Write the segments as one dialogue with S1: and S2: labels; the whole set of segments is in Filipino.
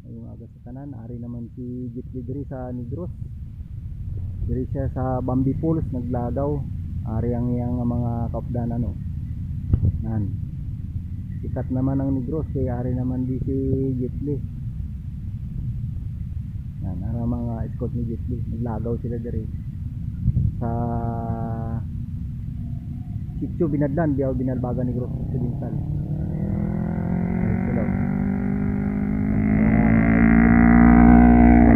S1: Ayong aga sa tanan, ari naman si Jitli diri sa Negros. Diri siya sa Bambi Falls naglagaw. Ari ang iyang mga kaupdanan no. Nan. Sikat naman ang Negros kay ari naman di si Jitli. Yan, ara mga escort ni Jitli. Naglagaw sila diri sa Sitio Binadlan, Biao Binalbagan Negros Occidental. Hello.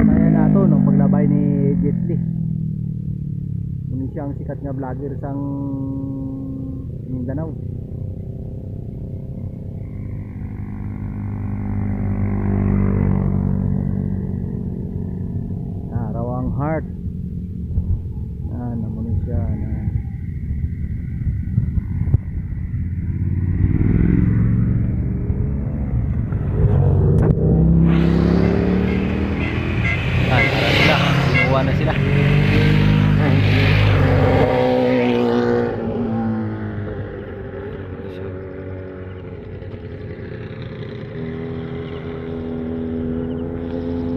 S1: Kaya na to nung paglabay ni Jitli. Muna siya ang sikat nga vlogger sang Mindanao. Rawang Heart. Namunin siya na. Na sila.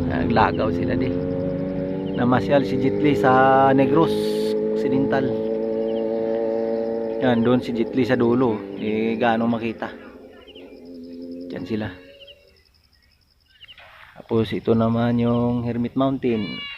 S1: Naglagaw sila di. Namasyal si Jitli sa Negros Occidental. Yan, doon si Jitli sa dulo. Gaano makita. Diyan sila. Tapos ito naman yung Hermit Mountain.